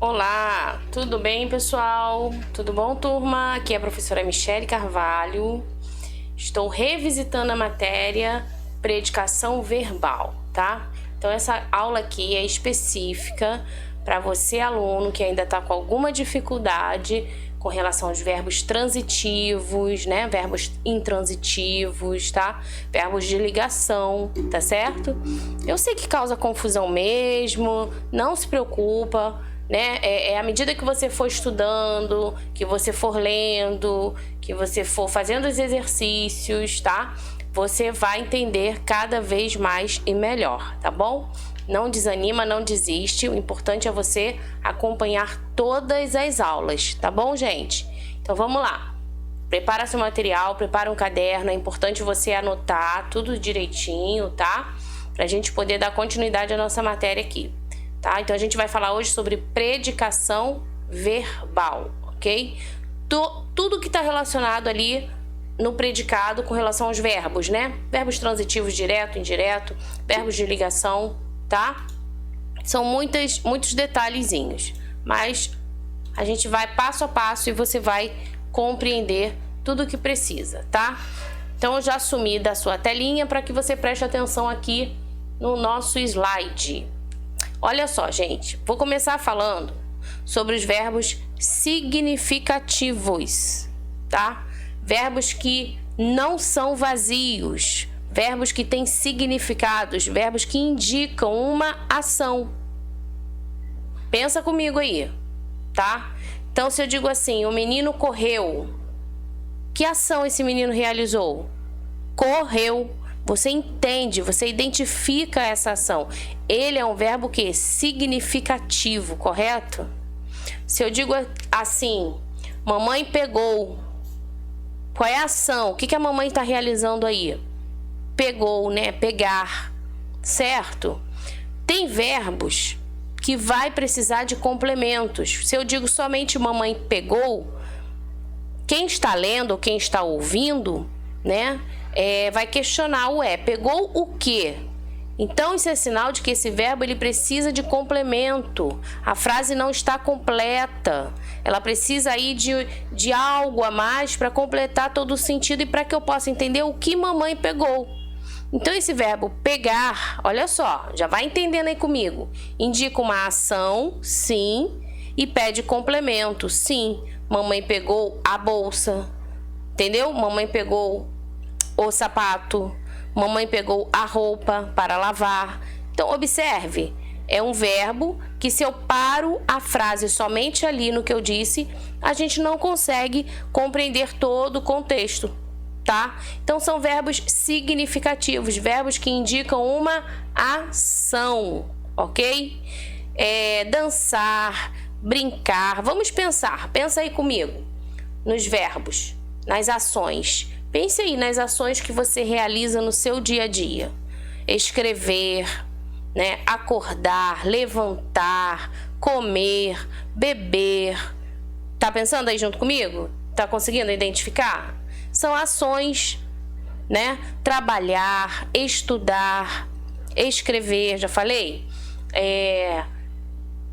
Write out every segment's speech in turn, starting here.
Olá, tudo bem, pessoal? Tudo bom, turma? Aqui é a professora Michele Carvalho. Estou revisitando a matéria Predicação Verbal, tá? Então, essa aula aqui é específica para você, aluno, que ainda está com alguma dificuldade com relação aos verbos transitivos, né? Verbos intransitivos, tá? Verbos de ligação, tá certo? Eu sei que causa confusão mesmo, não se preocupa, né? À medida que você for estudando, que você for lendo, que você for fazendo os exercícios, tá? Você vai entender cada vez mais e melhor, tá bom? Não desanima, não desiste. O importante é você acompanhar todas as aulas, tá bom, gente? Então vamos lá. Prepara seu material, prepara um caderno. É importante você anotar tudo direitinho, tá? Pra gente poder dar continuidade à nossa matéria aqui, tá? Então a gente vai falar hoje sobre predicação verbal, ok? Tudo que está relacionado ali no predicado com relação aos verbos, né? Verbos transitivos direto, indireto, verbos de ligação, tá? São muitos detalhezinhos, mas a gente vai passo a passo e você vai compreender tudo o que precisa, tá? Então eu já sumi da sua telinha para que você preste atenção aqui no nosso slide. Olha só, gente, vou começar falando sobre os verbos significativos, tá? Verbos que não são vazios, verbos que têm significados, verbos que indicam uma ação. Pensa comigo aí, tá? Então, se eu digo assim, o menino correu, que ação esse menino realizou? Correu. Você entende, você identifica essa ação. Ele é um verbo que significativo, correto? Se eu digo assim, mamãe pegou, qual é a ação? O que a mamãe está realizando aí? Pegou, né? Pegar, certo? Tem verbos que vai precisar de complementos. Se eu digo somente mamãe pegou, quem está lendo ou quem está ouvindo, né? Vai questionar pegou o quê? Então isso é sinal de que esse verbo ele precisa de complemento. A frase não está completa. Ela precisa aí de algo a mais para completar todo o sentido e para que eu possa entender o que mamãe pegou. Então esse verbo pegar, olha só, já vai entendendo aí comigo. Indica uma ação, sim, e pede complemento, sim. Mamãe pegou a bolsa, entendeu? Mamãe pegou o sapato, mamãe pegou a roupa para lavar. Então, observe, é um verbo que se eu paro a frase somente ali no que eu disse, a gente não consegue compreender todo o contexto, tá? Então, são verbos significativos, verbos que indicam uma ação, ok? Dançar, brincar. Vamos pensar, pensa aí comigo nos verbos, nas ações. Pense aí nas ações que você realiza no seu dia a dia. Escrever, né? Acordar, levantar, comer, beber. Tá pensando aí junto comigo? Tá conseguindo identificar? São ações, né? Trabalhar, estudar, escrever, já falei?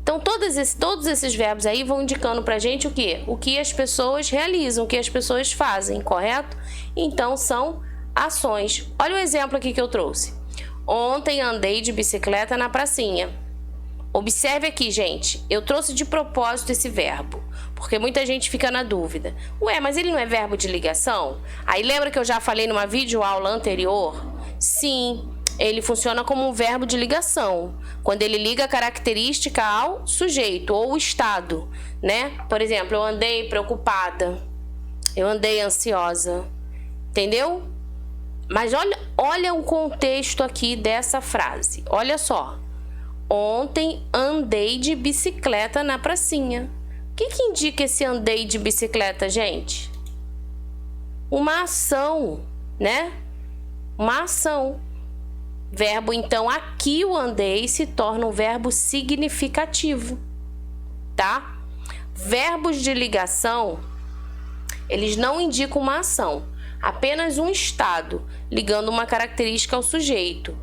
Então, todos esses verbos aí vão indicando pra gente o quê? O que as pessoas realizam, o que as pessoas fazem, correto? Então, são ações. Olha o exemplo aqui que eu trouxe. Ontem andei de bicicleta na pracinha. Observe aqui, gente. Eu trouxe de propósito esse verbo, porque muita gente fica na dúvida. Mas ele não é verbo de ligação? Aí lembra que eu já falei numa videoaula anterior? Sim. Ele funciona como um verbo de ligação, quando ele liga a característica ao sujeito ou estado, né? Por exemplo, eu andei preocupada, eu andei ansiosa, entendeu? Mas olha o contexto aqui dessa frase, olha só. Ontem andei de bicicleta na pracinha. O que indica esse andei de bicicleta, gente? Uma ação, né? Uma ação. Verbo, então, aqui o andei se torna um verbo significativo, tá? Verbos de ligação, eles não indicam uma ação, apenas um estado, ligando uma característica ao sujeito.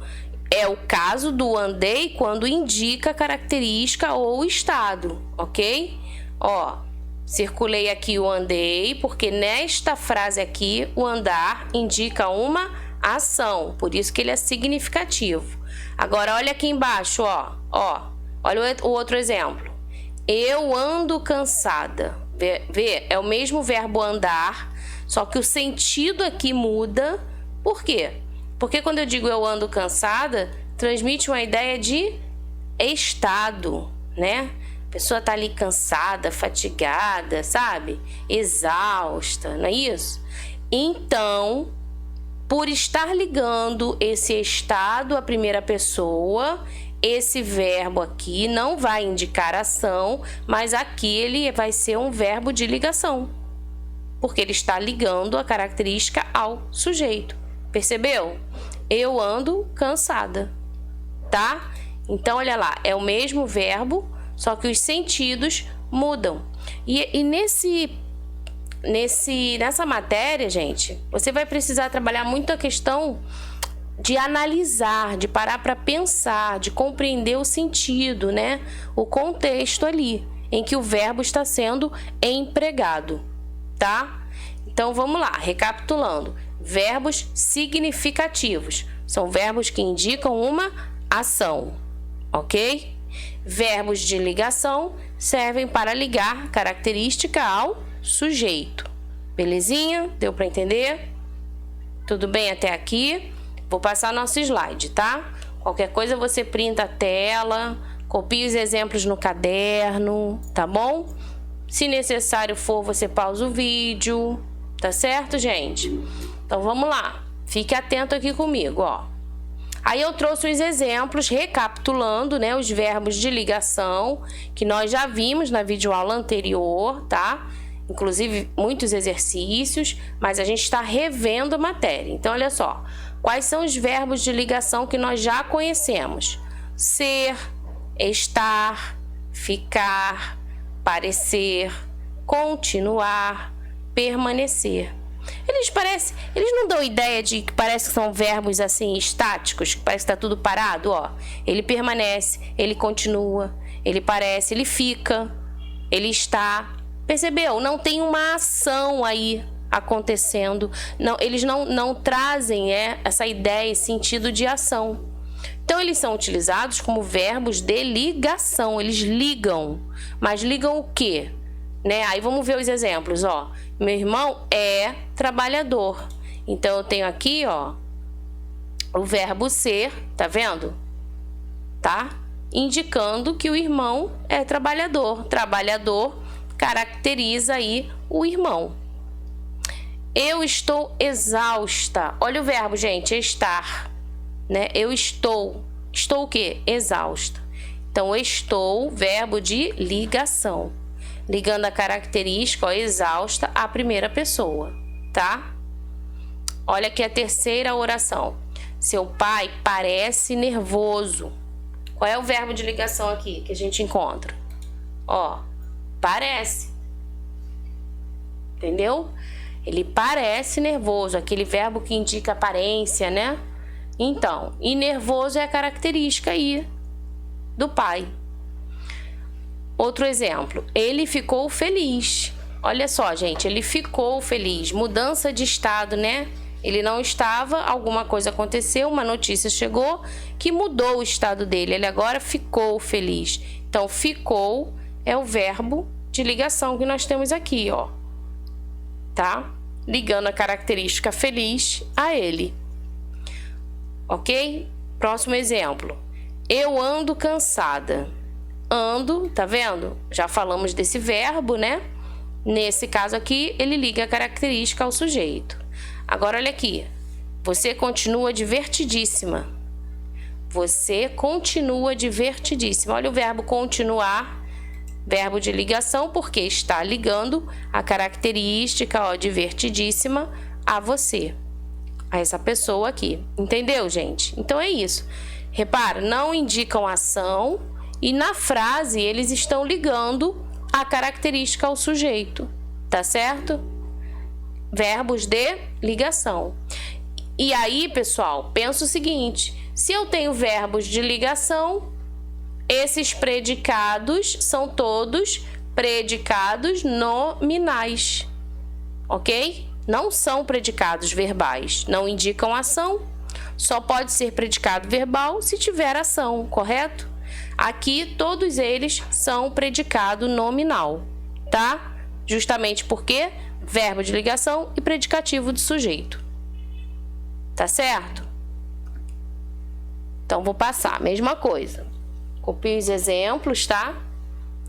É o caso do andei quando indica característica ou estado, ok? Ó, circulei aqui o andei, porque nesta frase aqui, o andar indica uma ação, por isso que ele é significativo. Agora, olha aqui embaixo, ó. Olha o outro exemplo. Eu ando cansada. Vê? É o mesmo verbo andar, só que o sentido aqui muda. Por quê? Porque quando eu digo eu ando cansada, transmite uma ideia de estado, né? A pessoa tá ali cansada, fatigada, sabe? Exausta, não é isso? Então, por estar ligando esse estado à primeira pessoa, esse verbo aqui não vai indicar ação, mas aqui ele vai ser um verbo de ligação, porque ele está ligando a característica ao sujeito. Percebeu? Eu ando cansada, tá? Então, olha lá, é o mesmo verbo, só que os sentidos mudam. E nessa matéria, gente, você vai precisar trabalhar muito a questão de analisar, de parar para pensar, de compreender o sentido, né? O contexto ali em que o verbo está sendo empregado, tá? Então, vamos lá, recapitulando. Verbos significativos são verbos que indicam uma ação, ok? Verbos de ligação servem para ligar característica ao sujeito. Belezinha? Deu para entender? Tudo bem até aqui? Vou passar nosso slide, tá? Qualquer coisa você printa a tela, copia os exemplos no caderno, tá bom? Se necessário for, você pausa o vídeo, tá certo, gente? Então, vamos lá. Fique atento aqui comigo, ó. Aí eu trouxe os exemplos, recapitulando, né, os verbos de ligação, que nós já vimos na videoaula anterior, tá? Inclusive, muitos exercícios, mas a gente está revendo a matéria. Então, olha só. Quais são os verbos de ligação que nós já conhecemos? Ser, estar, ficar, parecer, continuar, permanecer. Eles não dão ideia de que parece que são verbos assim estáticos, que parece que está tudo parado, ó. Ele permanece, ele continua, ele parece, ele fica, ele está. Percebeu? Não tem uma ação aí acontecendo. Não, eles não trazem essa ideia, esse sentido de ação. Então, eles são utilizados como verbos de ligação. Eles ligam. Mas ligam o quê? Né? Aí vamos ver os exemplos, ó. Meu irmão é trabalhador. Então, eu tenho aqui, ó, o verbo ser, tá vendo? Tá? Indicando que o irmão é trabalhador. Trabalhador caracteriza aí o irmão. Eu estou exausta. Olha o verbo, gente, estar, né? Eu estou. Estou o quê? Exausta. Então, estou, verbo de ligação. Ligando a característica, ó, exausta, à primeira pessoa, tá? Olha aqui a terceira oração. Seu pai parece nervoso. Qual é o verbo de ligação aqui que a gente encontra? Ó, parece. Entendeu? Ele parece nervoso, aquele verbo que indica aparência, né? Então, e nervoso é a característica aí do pai. Outro exemplo, ele ficou feliz. Olha só, gente, ele ficou feliz. Mudança de estado, né? Ele não estava, alguma coisa aconteceu, uma notícia chegou que mudou o estado dele. Ele agora ficou feliz. Então, ficou é o verbo de ligação que nós temos aqui, ó. Tá? Ligando a característica feliz a ele. Ok? Próximo exemplo. Eu ando cansada. Ando, tá vendo? Já falamos desse verbo, né? Nesse caso aqui, ele liga a característica ao sujeito. Agora, olha aqui. Você continua divertidíssima. Você continua divertidíssima. Olha o verbo continuar, verbo de ligação, porque está ligando a característica, ó, divertidíssima a você, a essa pessoa aqui. Entendeu, gente? Então é isso. Repara, não indicam ação e na frase eles estão ligando a característica ao sujeito, tá certo? Verbos de ligação. E aí, pessoal, pensa o seguinte: Se eu tenho verbos de ligação, esses predicados são todos predicados nominais, ok? Não são predicados verbais, não indicam ação. Só pode ser predicado verbal se tiver ação, correto? Aqui, todos eles são predicado nominal, tá? Justamente porque verbo de ligação e predicativo do sujeito. Tá certo? Então, vou passar. Mesma coisa. Copio os exemplos, tá?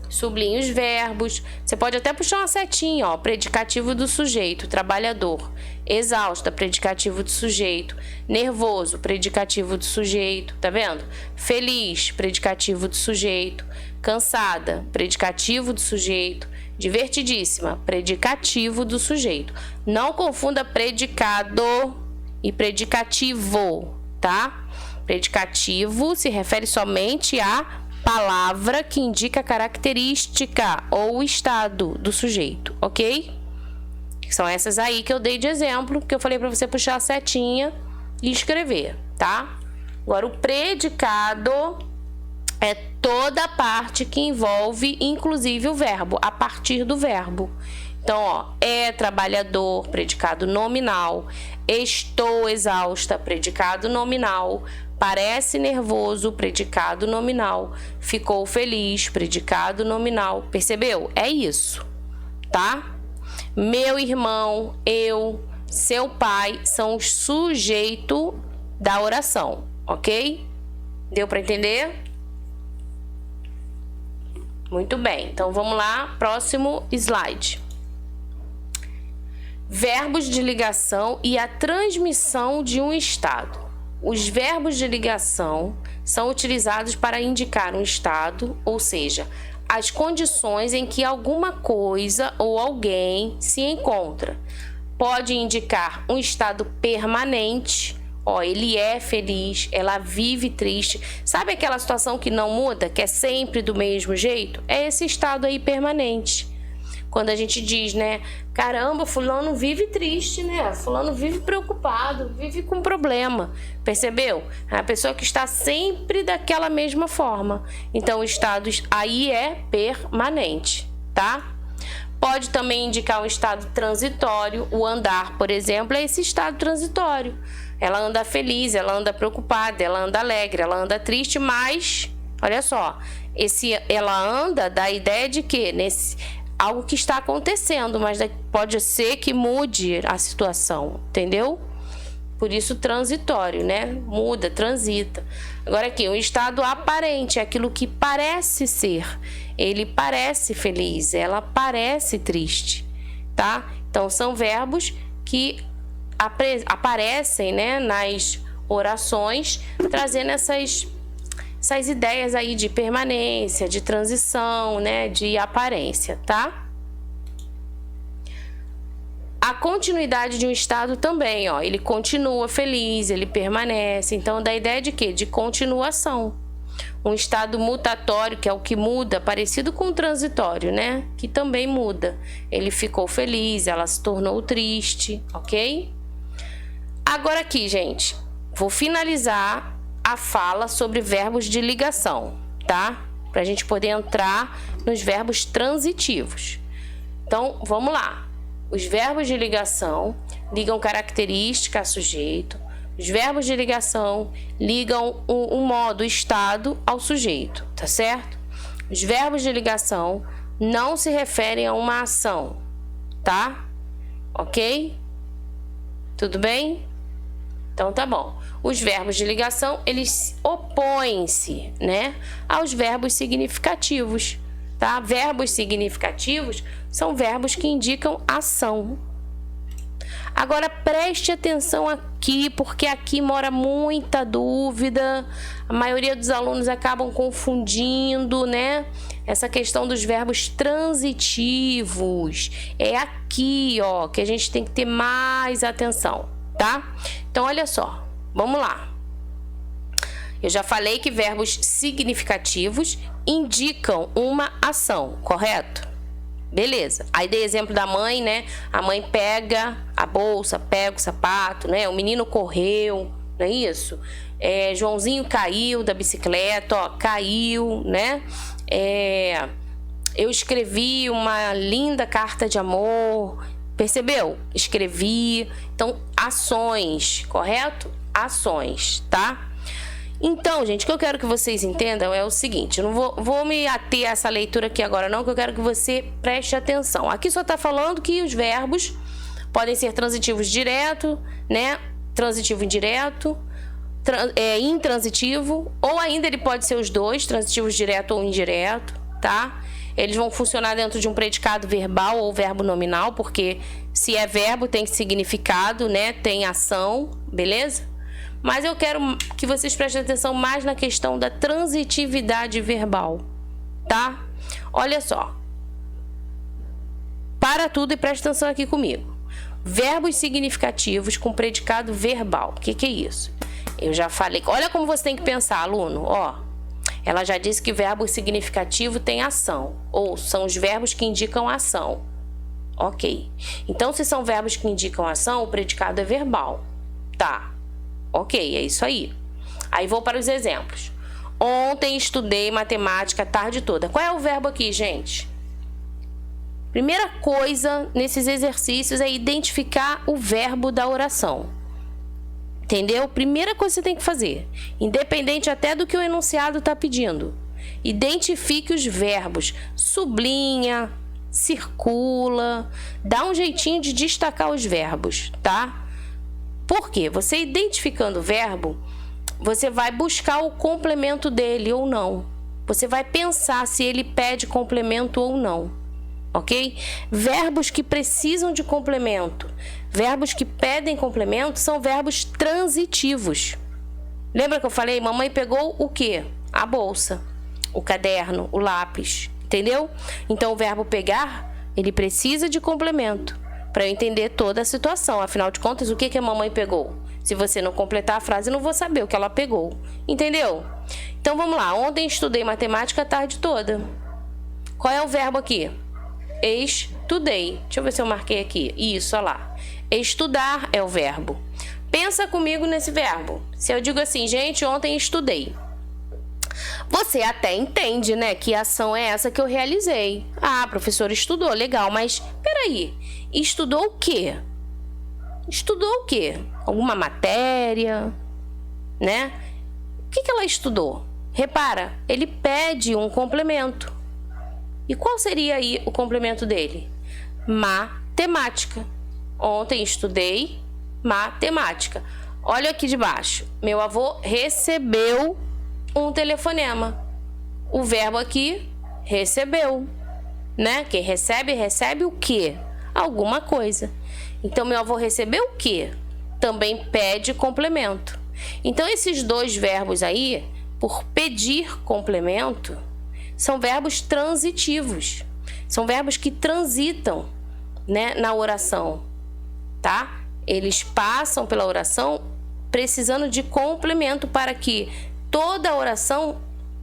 Sublinho os verbos. Você pode até puxar uma setinha, ó. Predicativo do sujeito, trabalhador. Exausta, predicativo do sujeito. Nervoso, predicativo do sujeito. Tá vendo? Feliz, predicativo do sujeito. Cansada, predicativo do sujeito. Divertidíssima, predicativo do sujeito. Não confunda predicado e predicativo, tá? Predicativo se refere somente à palavra que indica a característica ou estado do sujeito, ok? São essas aí que eu dei de exemplo, que eu falei para você puxar a setinha e escrever, tá? Agora, o predicado é toda a parte que envolve, inclusive, o verbo, a partir do verbo. Então, ó, é trabalhador, predicado nominal. Estou exausta, predicado nominal. Parece nervoso, predicado nominal. Ficou feliz, predicado nominal. Percebeu? É isso, tá? Meu irmão, eu, seu pai são os sujeitos da oração, ok? Deu para entender? Muito bem, então vamos lá, próximo slide. Verbos de ligação e a transmissão de um estado. Os verbos de ligação são utilizados para indicar um estado, ou seja, as condições em que alguma coisa ou alguém se encontra. Pode indicar um estado permanente, ó, ele é feliz, ela vive triste. Sabe aquela situação que não muda, que é sempre do mesmo jeito? É esse estado aí permanente. Quando a gente diz, né, caramba, fulano vive triste, né? Fulano vive preocupado, vive com problema. Percebeu? É a pessoa que está sempre daquela mesma forma. Então, o estado aí é permanente, tá? Pode também indicar um estado transitório. O andar, por exemplo, é esse estado transitório. Ela anda feliz, ela anda preocupada, ela anda alegre, ela anda triste, mas, olha só, ela anda dá a ideia de que algo que está acontecendo, mas pode ser que mude a situação, entendeu? Por isso transitório, né? Muda, transita. Agora aqui, o estado aparente é aquilo que parece ser. Ele parece feliz, ela parece triste, tá? Então, são verbos que aparecem, né, nas orações, trazendo essas ideias aí de permanência, de transição, né, de aparência, tá? A continuidade de um estado também, ó, ele continua feliz, ele permanece. Então, dá a ideia de quê? De continuação. Um estado mutatório, que é o que muda, parecido com o transitório, né? Que também muda. Ele ficou feliz, ela se tornou triste, ok? Agora aqui, gente, vou finalizar a fala sobre verbos de ligação, tá? Pra gente poder entrar nos verbos transitivos. Então, vamos lá. Os verbos de ligação ligam característica a sujeito. Os verbos de ligação ligam um modo, estado ao sujeito, tá certo? Os verbos de ligação não se referem a uma ação, tá? Ok? Tudo bem? Então, tá bom. Os verbos de ligação, eles opõem-se, né, aos verbos significativos, tá? Verbos significativos são verbos que indicam ação. Agora, preste atenção aqui, porque aqui mora muita dúvida. A maioria dos alunos acabam confundindo, né, essa questão dos verbos transitivos. É aqui, ó, que a gente tem que ter mais atenção, tá? Então, olha só, vamos lá. Eu já falei que verbos significativos indicam uma ação, correto? Beleza. Aí dei exemplo da mãe, né? A mãe pega a bolsa, pega o sapato, né? O menino correu, não é isso? Joãozinho caiu da bicicleta, ó, caiu, né? Eu escrevi uma linda carta de amor, percebeu? Escrevi. Então, ações, correto? Ações, tá? Então, gente, o que eu quero que vocês entendam é o seguinte, eu não vou me ater a essa leitura aqui agora não, que eu quero que você preste atenção. Aqui só tá falando que os verbos podem ser transitivos direto, né? Transitivo indireto, intransitivo, ou ainda ele pode ser os dois, transitivos direto ou indireto, tá? Eles vão funcionar dentro de um predicado verbal ou verbo nominal, porque se é verbo tem significado, né? Tem ação, beleza? Mas eu quero que vocês prestem atenção mais na questão da transitividade verbal, tá? Olha só. Para tudo e presta atenção aqui comigo. Verbos significativos com predicado verbal. O que é isso? Eu já falei. Olha como você tem que pensar, aluno. Ó, ela já disse que verbo significativo tem ação. Ou são os verbos que indicam ação. Ok. Então, se são verbos que indicam ação, o predicado é verbal. Tá. Ok, é isso aí. Aí vou para os exemplos. Ontem estudei matemática a tarde toda. Qual é o verbo aqui, gente? Primeira coisa nesses exercícios é identificar o verbo da oração. Entendeu? Primeira coisa que você tem que fazer, independente até do que o enunciado está pedindo. Identifique os verbos. Sublinha, circula, dá um jeitinho de destacar os verbos, tá? Por quê? Você identificando o verbo, você vai buscar o complemento dele ou não. Você vai pensar se ele pede complemento ou não, ok? Verbos que precisam de complemento, verbos que pedem complemento são verbos transitivos. Lembra que eu falei? Mamãe pegou o quê? A bolsa, o caderno, o lápis, entendeu? Então o verbo pegar, ele precisa de complemento para eu entender toda a situação. Afinal de contas, o que a mamãe pegou? Se você não completar a frase, eu não vou saber o que ela pegou. Entendeu? Então, vamos lá. Ontem estudei matemática a tarde toda. Qual é o verbo aqui? Estudei. Deixa eu ver se eu marquei aqui. Isso, olha lá. Estudar é o verbo. Pensa comigo nesse verbo. Se eu digo assim, gente, ontem estudei. Você até entende, né, que ação é essa que eu realizei. Ah, a professora estudou, legal, mas peraí, estudou o quê? Estudou o quê? Alguma matéria, né? O que ela estudou? Repara, ele pede um complemento. E qual seria aí o complemento dele? Matemática. Ontem estudei matemática. Olha aqui de baixo. Meu avô recebeu um telefonema. O verbo aqui, recebeu, né? Quem recebe, recebe o quê? Alguma coisa. Então, meu avô recebeu o quê? Também pede complemento. Então, esses dois verbos aí, por pedir complemento, são verbos transitivos. São verbos que transitam, né, na oração, tá? Eles passam pela oração precisando de complemento para que toda a oração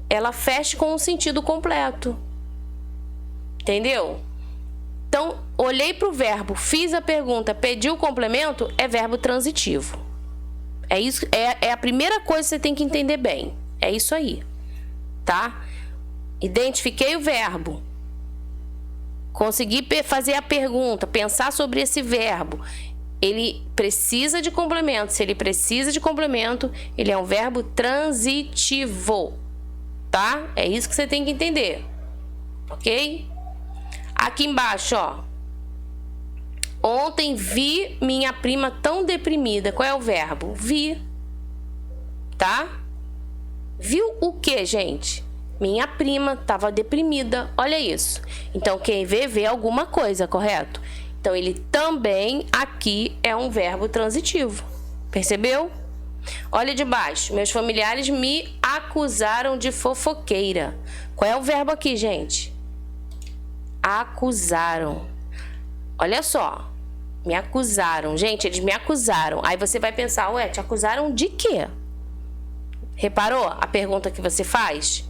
ela feche com um sentido completo. Entendeu? Então, olhei para o verbo, fiz a pergunta, pedi o complemento, é verbo transitivo. É isso, é a primeira coisa que você tem que entender bem. É isso aí, tá? Identifiquei o verbo. Consegui fazer a pergunta, pensar sobre esse verbo. Ele precisa de complemento. Se ele precisa de complemento, ele é um verbo transitivo, tá? É isso que você tem que entender, ok? Aqui embaixo, ó. Ontem vi minha prima tão deprimida. Qual é o verbo? Vi, tá? Viu o que, gente? Minha prima estava deprimida. Olha isso. Então, quem vê alguma coisa, correto? Então, ele também aqui é um verbo transitivo. Percebeu? Olha de baixo. Meus familiares me acusaram de fofoqueira. Qual é o verbo aqui, gente? Acusaram. Olha só. Me acusaram. Gente, eles me acusaram. Aí você vai pensar, ué, te acusaram de quê? Reparou a pergunta que você faz?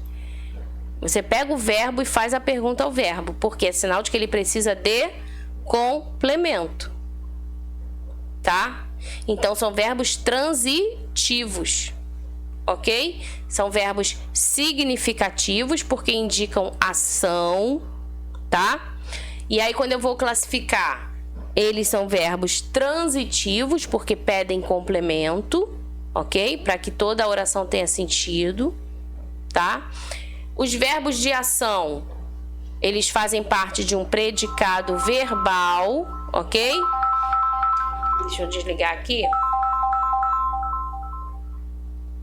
Você pega o verbo e faz a pergunta ao verbo, porque é sinal de que ele precisa de complemento, tá? Então, são verbos transitivos, ok? São verbos significativos porque indicam ação, tá? E aí, quando eu vou classificar, eles são verbos transitivos porque pedem complemento, ok? Para que toda a oração tenha sentido, tá? Os verbos de ação, eles fazem parte de um predicado verbal, ok? Deixa eu desligar aqui.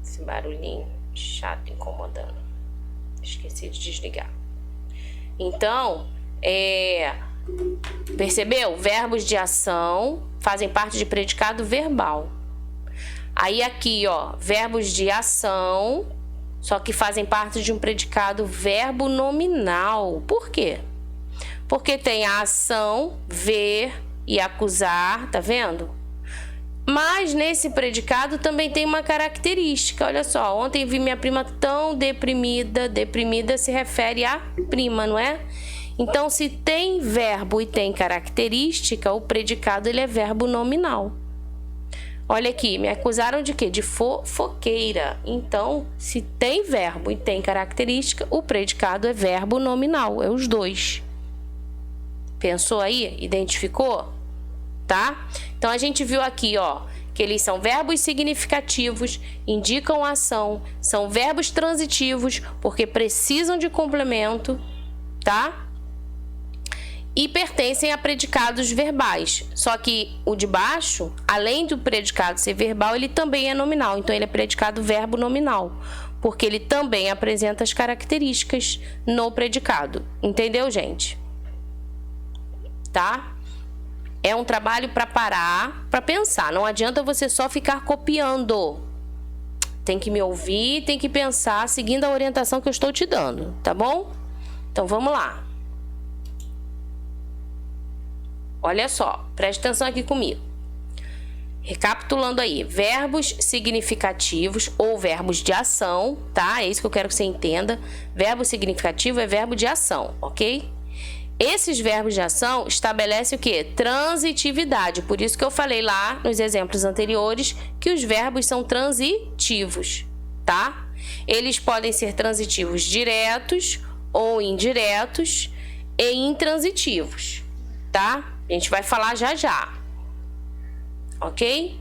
Esse barulhinho chato incomodando. Esqueci de desligar. Então, percebeu? Verbos de ação fazem parte de predicado verbal. Aí aqui, ó, verbos de ação, só que fazem parte de um predicado verbo nominal. Por quê? Porque tem a ação, ver e acusar, tá vendo? Mas nesse predicado também tem uma característica. Olha só, ontem vi minha prima tão deprimida. Deprimida se refere à prima, não é? Então, se tem verbo e tem característica, o predicado ele é verbo nominal. Olha aqui, me acusaram de quê? De fofoqueira. Então, se tem verbo e tem característica, o predicado é verbo nominal. É os dois. Pensou aí? Identificou? Tá? Então, a gente viu aqui, ó, que eles são verbos significativos, indicam ação, são verbos transitivos, porque precisam de complemento, tá? E pertencem a predicados verbais. Só que o de baixo, além do predicado ser verbal, ele também é nominal. Então, ele é predicado verbo nominal, porque ele também apresenta as características no predicado. Entendeu, gente? Tá? É um trabalho para parar, para pensar. Não adianta você só ficar copiando. Tem que me ouvir, tem que pensar seguindo a orientação que eu estou te dando, tá bom? Então, vamos lá. Olha só, preste atenção aqui comigo. Recapitulando aí, verbos significativos ou verbos de ação, tá? É isso que eu quero que você entenda. Verbo significativo é verbo de ação, ok? Esses verbos de ação estabelecem o quê? Transitividade. Por isso que eu falei lá nos exemplos anteriores que os verbos são transitivos, tá? Eles podem ser transitivos diretos ou indiretos e intransitivos, tá? A gente vai falar já já, ok?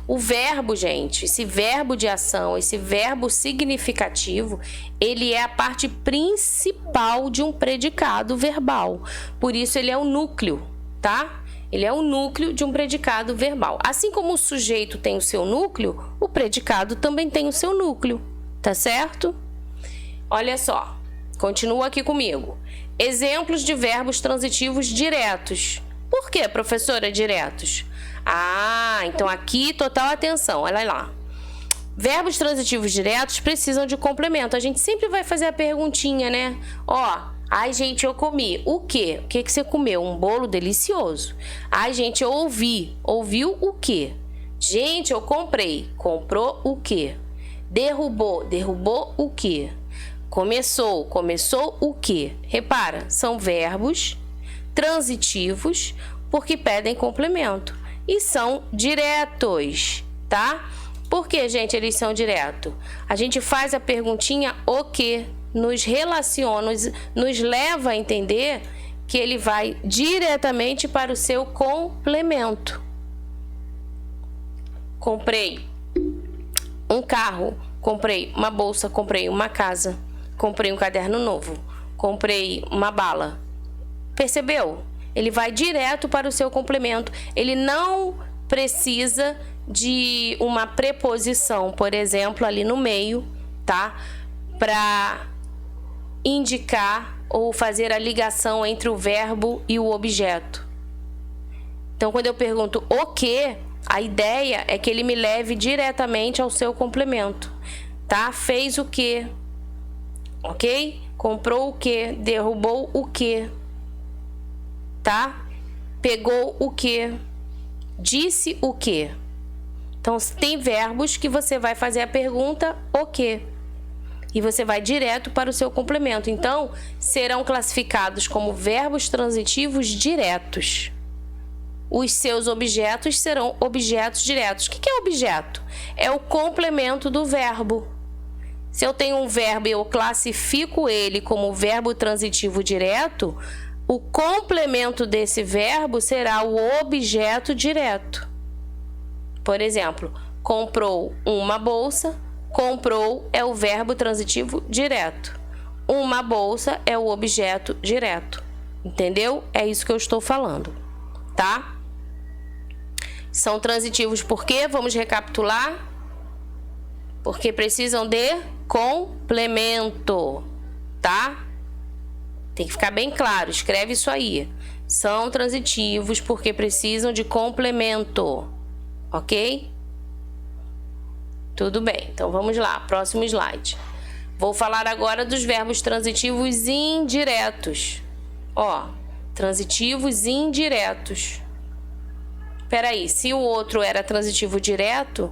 O verbo, gente, esse verbo de ação, esse verbo significativo, ele é a parte principal de um predicado verbal. Por isso, ele é o núcleo, tá? Ele é o núcleo de um predicado verbal. Assim como o sujeito tem o seu núcleo, o predicado também tem o seu núcleo, tá certo? Olha só, continua aqui comigo. Exemplos de verbos transitivos diretos. Por que, professora, diretos? Ah, então aqui total atenção, olha lá. Verbos transitivos diretos precisam de complemento. A gente sempre vai fazer a perguntinha, né? Ó, ai, gente, eu comi. O quê? O que que você comeu? Um bolo delicioso. Ai, gente, eu ouvi. Ouviu o quê? Gente, eu comprei. Comprou o quê? Derrubou. Derrubou o quê? Começou. Começou o quê? Repara, são verbos transitivos porque pedem complemento. E são diretos, tá? Por que, gente, eles são diretos? A gente faz a perguntinha o que nos relaciona, nos leva a entender que ele vai diretamente para o seu complemento. Comprei um carro, comprei uma bolsa, comprei uma casa, comprei um caderno novo, comprei uma bala. Percebeu? Ele vai direto para o seu complemento. Ele não precisa de uma preposição, por exemplo, ali no meio, tá? Para indicar ou fazer a ligação entre o verbo e o objeto. Então, quando eu pergunto o que, a ideia é que ele me leve diretamente ao seu complemento, tá? Fez o que, ok? Comprou o que, derrubou o que, tá? Pegou o que, disse o que. Então, tem verbos que você vai fazer a pergunta o que e você vai direto para o seu complemento. Então, serão classificados como verbos transitivos diretos. os seus objetos serão objetos diretos. O que é objeto? É o complemento do verbo. Se eu tenho um verbo e eu classifico ele como verbo transitivo direto, o complemento desse verbo será o objeto direto. Por exemplo, comprou uma bolsa. Comprou é o verbo transitivo direto. Uma bolsa é o objeto direto. Entendeu? É isso que eu estou falando, tá? São transitivos por quê? Vamos recapitular. Porque precisam de complemento, tá? Tem que ficar bem claro, escreve isso aí. São transitivos porque precisam de complemento, ok? Tudo bem, então vamos lá, próximo slide. Vou falar agora dos verbos transitivos indiretos. Ó, transitivos indiretos. Peraí, se o outro era transitivo direto,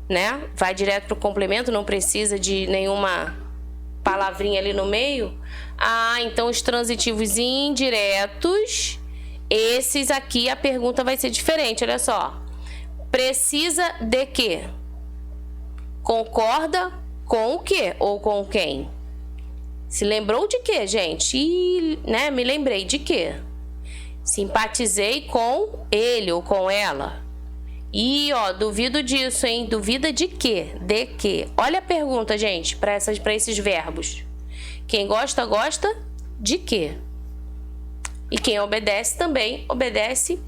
né? Vai direto para o complemento, não precisa de nenhuma palavrinha ali no meio. Ah, então os transitivos indiretos, esses aqui a pergunta vai ser diferente, olha só. Precisa de quê? Concorda com o quê ou com quem? Se lembrou de quê, gente? Né? Me lembrei de quê? Simpatizei com ele ou com ela. E, ó, duvido disso, hein? Duvida de quê? De quê? Olha a pergunta, gente, para esses verbos. Quem gosta, gosta de quê? E quem obedece também obedece,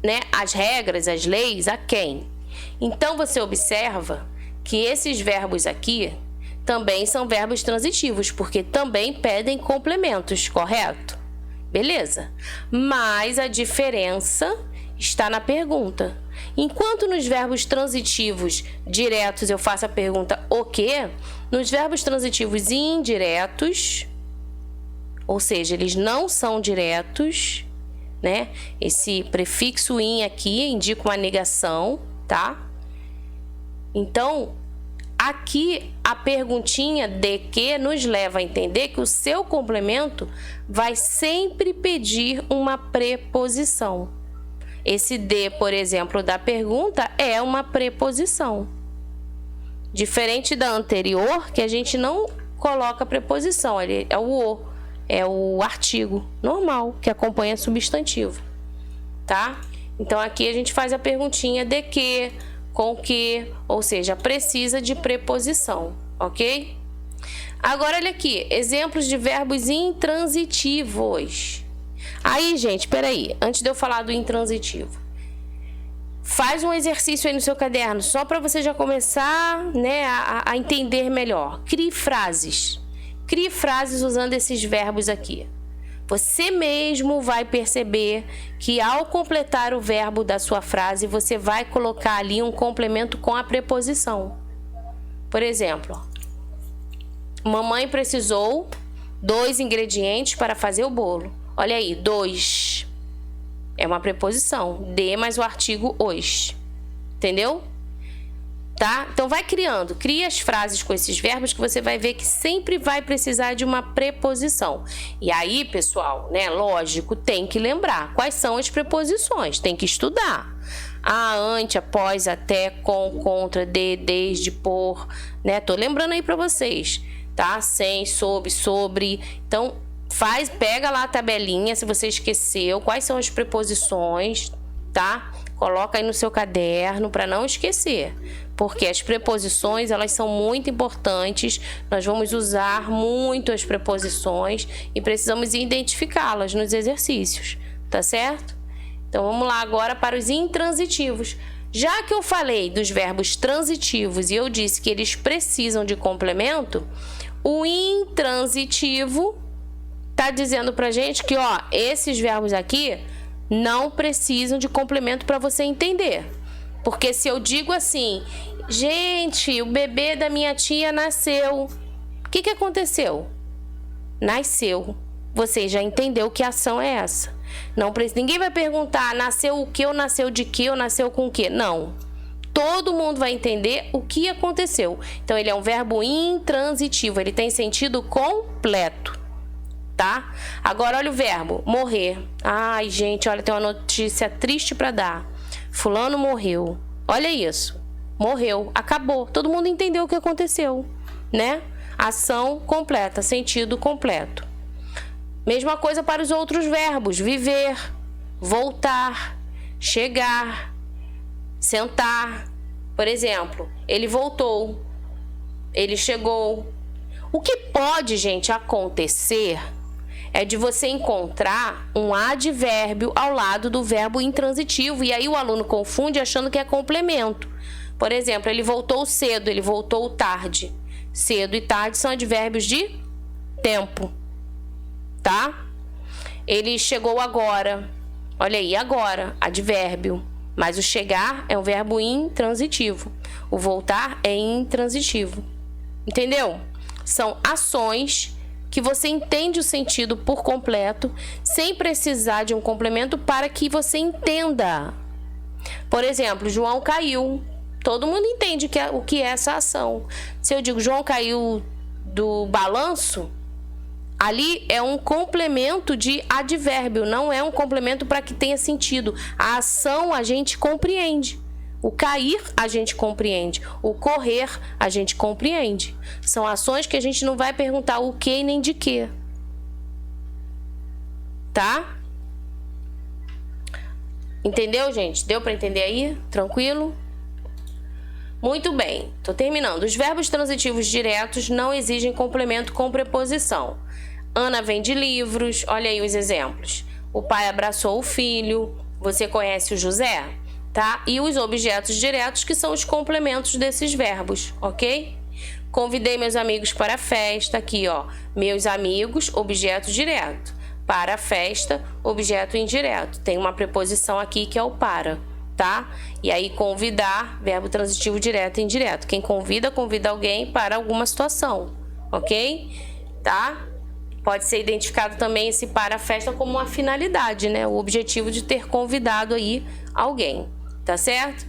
né, as regras, as leis, a quem? Então, você observa que esses verbos aqui também são verbos transitivos, porque também pedem complementos, correto? Beleza? Mas a diferença está na pergunta. Enquanto nos verbos transitivos diretos eu faço a pergunta o quê? Nos verbos transitivos indiretos, ou seja, eles não são diretos, né? Esse prefixo in aqui indica uma negação, tá? Então, aqui a perguntinha de que nos leva a entender que o seu complemento vai sempre pedir uma preposição. Esse de, por exemplo, da pergunta é uma preposição. Diferente da anterior, que a gente não coloca preposição, ele é o artigo normal que acompanha substantivo, tá? Então aqui a gente faz a perguntinha de que, com que, ou seja, precisa de preposição, ok? Agora olha aqui, exemplos de verbos intransitivos. Aí, gente, peraí, antes de eu falar do intransitivo, faz um exercício aí no seu caderno, só para você já começar, né, a entender melhor. Crie frases usando esses verbos aqui. Você mesmo vai perceber que ao completar o verbo da sua frase, você vai colocar ali um complemento com a preposição. Por exemplo, mamãe precisou 2 ingredientes para fazer o bolo. Olha aí, 2 é uma preposição, de mais o artigo os. Entendeu? Tá? Então vai criando, cria as frases com esses verbos que você vai ver que sempre vai precisar de uma preposição. E aí, pessoal, né, lógico, tem que lembrar quais são as preposições, tem que estudar. A, ante, após, até, com, contra, de, desde, por, né? Tô lembrando aí para vocês, tá? Sem, sob, sobre. Então, pega lá a tabelinha, se você esqueceu, quais são as preposições, tá? Coloca aí no seu caderno para não esquecer. Porque as preposições, elas são muito importantes, nós vamos usar muito as preposições e precisamos identificá-las nos exercícios, tá certo? Então, vamos lá agora para os intransitivos. Já que eu falei dos verbos transitivos e eu disse que eles precisam de complemento, o intransitivo tá dizendo pra gente que, ó, esses verbos aqui não precisam de complemento para você entender. Porque se eu digo assim, gente, o bebê da minha tia nasceu. O que aconteceu? Nasceu. Você já entendeu que ação é essa. Não precisa, ninguém vai perguntar, nasceu o que, ou nasceu de que, ou nasceu com o que. Não. Todo mundo vai entender o que aconteceu. Então, ele é um verbo intransitivo. Ele tem sentido completo. tá? Agora olha o verbo morrer. Ai, gente, olha, tem uma notícia triste para dar. Fulano morreu. Olha isso. Morreu, acabou. Todo mundo entendeu o que aconteceu, né? Ação completa, sentido completo. Mesma coisa para os outros verbos: viver, voltar, chegar, sentar. Por exemplo, ele voltou, ele chegou. O que pode, gente, acontecer é de você encontrar um advérbio ao lado do verbo intransitivo, e aí o aluno confunde achando que é complemento. Por exemplo, ele voltou cedo, ele voltou tarde. Cedo e tarde são advérbios de tempo, tá? Ele chegou agora. Olha aí, agora, advérbio. Mas o chegar é um verbo intransitivo. O voltar é intransitivo. Entendeu? São ações que você entende o sentido por completo, sem precisar de um complemento para que você entenda. Por exemplo, João caiu. Todo mundo entende o que é essa ação. Se eu digo João caiu do balanço, ali é um complemento de advérbio, não é um complemento para que tenha sentido. A ação a gente compreende. O cair a gente compreende. O correr a gente compreende. São ações que a gente não vai perguntar o que nem de quê. Tá? Entendeu, gente? Deu para entender aí? Tranquilo? Muito bem, tô terminando. Os verbos transitivos diretos não exigem complemento com preposição. Ana vende livros, olha aí os exemplos. O pai abraçou o filho, você conhece o José, tá? E os objetos diretos, que são os complementos desses verbos, ok? Convidei meus amigos para a festa, aqui ó, meus amigos, objeto direto. Para a festa, objeto indireto. Tem uma preposição aqui que é o para, tá? E aí convidar, verbo transitivo direto e indireto. Quem convida, convida alguém para alguma situação, ok? Tá? Pode ser identificado também esse para a festa como uma finalidade, né? O objetivo de ter convidado aí alguém, tá certo?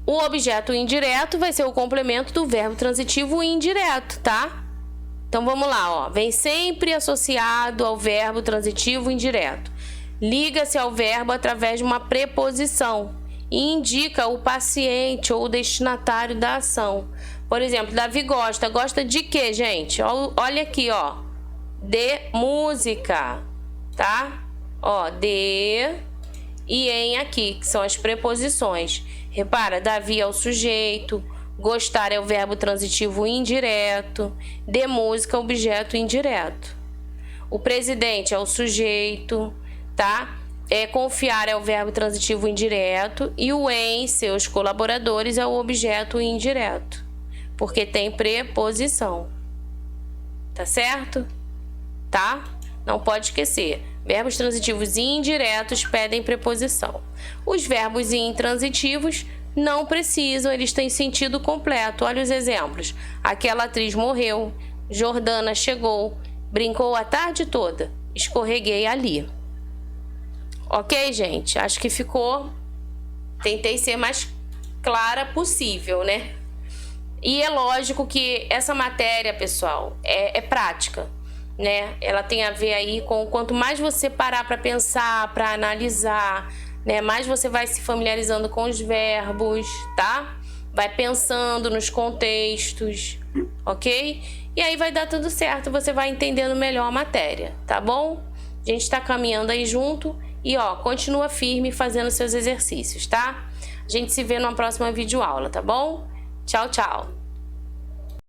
O objeto indireto vai ser o complemento do verbo transitivo indireto, tá? Então vamos lá, ó. Vem sempre associado ao verbo transitivo indireto. Liga-se ao verbo através de uma preposição e indica o paciente ou o destinatário da ação. Por exemplo, Davi gosta de quê, gente? Olha aqui, ó, de música, tá? Ó, de e em aqui, que são as preposições. Repara, Davi é o sujeito, gostar é o verbo transitivo indireto, de música, objeto indireto. O presidente é o sujeito, tá? Confiar é o verbo transitivo indireto e o em, seus colaboradores, é o objeto indireto, porque tem preposição. Tá certo? Tá? Não pode esquecer. Verbos transitivos indiretos pedem preposição. Os verbos intransitivos não precisam, eles têm sentido completo. Olha os exemplos. Aquela atriz morreu, Jordana chegou, brincou a tarde toda, escorreguei ali. Ok, gente? Acho que ficou... Tentei ser mais clara possível, né? E é lógico que essa matéria, pessoal, é prática, né? Ela tem a ver aí com quanto mais você parar para pensar, para analisar, né? Mais você vai se familiarizando com os verbos, tá? Vai pensando nos contextos, ok? E aí vai dar tudo certo, você vai entendendo melhor a matéria, tá bom? A gente tá caminhando aí junto e, ó, continua firme fazendo seus exercícios, tá? A gente se vê numa próxima videoaula, tá bom? Tchau, tchau!